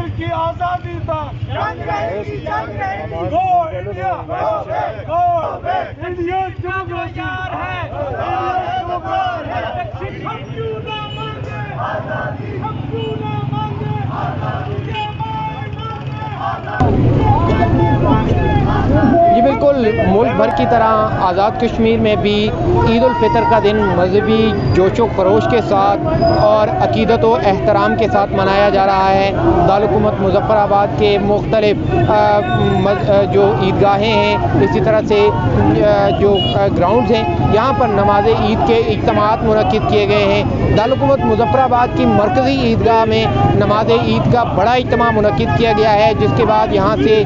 کشمیر کی آزادی تک جنگ رہے گی، جنگ رہے گی۔ گو انڈیا، گو انڈیا تیار ہے، ہم کیوں نہ مانگے آزادی، ہم کیوں نہ مانگے آزادی، جی بالکل، ملک بھر کی طرح آزاد کشمیر میں بھی عید الفطر کا دن مذہبی جوش و خروش کے ساتھ اور عقیدت و احترام کے ساتھ منایا جا رہا ہے۔ دارالحکومت مظفر آباد کے مختلف جو عیدگاہیں ہیں، اسی طرح سے جو گراؤنڈز ہیں، یہاں پر نماز عید کے اجتماعات منعقد کیے گئے ہیں۔ دارالحکومت مظفر آباد کی مرکزی عیدگاہ میں نماز عید کا بڑا اجتماع منعقد کیا گیا ہے، جس کے بعد یہاں سے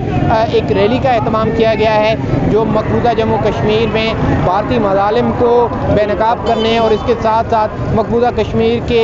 ایک ریلی کا اہتمام کیا گیا ہے جو مقبوضہ جموں کشمیر میں بھارتی مظالم کو بے نقاب کرنے اور اس کے ساتھ ساتھ مقبوضہ کشمیر کے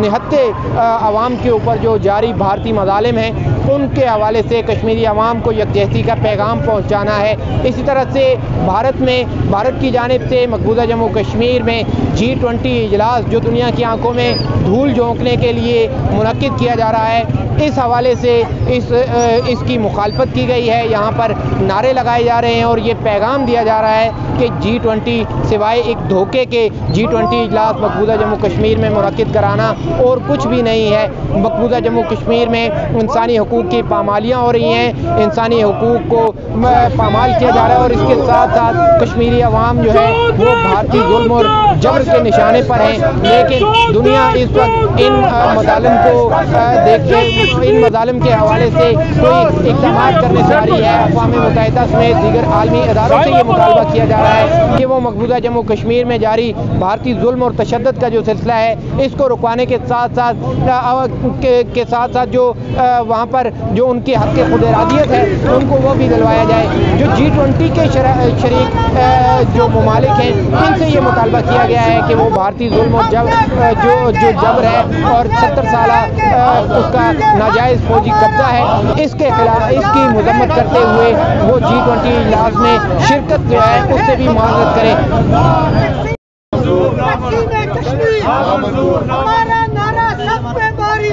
نہتے عوام کے اوپر جو جاری بھارتی مظالم ہیں ان کے حوالے سے کشمیری عوام کو یکجہتی کا پیغام پہنچانا ہے۔ اسی طرح سے بھارت کی جانب سے مقبوضہ جموں کشمیر میں G20 اجلاس جو دنیا کی آنکھوں میں دھول جھونکنے کے لیے منعقد کیا جا رہا ہے، اس حوالے سے اس کی مخالفت کی گئی ہے۔ یہاں پر نعرے لگائے جا رہے ہیں اور یہ پیغام دیا جا رہا ہے کہ G20 سوائے ایک دھوکے کے G20 اجلاس مقبوضہ جموں کشمیر میں منعقد کرانا اور کچھ بھی نہیں ہے۔ مقبوضہ جموں کشمیر میں انسانی حقوق کی پامالیاں ہو رہی ہیں، انسانی حقوق کو پامال کیا جا رہا ہے اور اس کے ساتھ ساتھ کشمیری عوام جو ہے وہ بھارتی ظلم اور جبر کے نشانے پر ہیں۔ لیکن دنیا اس وقت ان مظالم کو دیکھ کے ان مظالم کے حوالے سے کوئی اقدامات کرنے سے آ رہی ہے۔ اقوام متحدہ سمیت دیگر عالمی اداروں سے یہ مطالبہ کیا جا رہا ہے کہ وہ مقبوضہ جموں کشمیر میں جاری بھارتی ظلم اور تشدد کا جو سلسلہ ہے اس کو رکوانے کے ساتھ ساتھ جو وہاں پر جو ان کی حق خود ارادیت ہے ان کو وہ بھی دلوایا جائے۔ جو G20 کے شریک جو ممالک ہیں ان سے یہ مطالبہ کیا گیا ہے کہ وہ بھارتی ظلم اور جو جبر ہے اور 70 سالہ اس کا ناجائز فوجی قبضہ ہے، اس کے خلاف اس کی مذمت کرتے ہوئے وہ G20 اجلاس میں شرکت جو ہے اس سے بھی معذرت کریں۔ ہمارا نعرہ سب پہ باری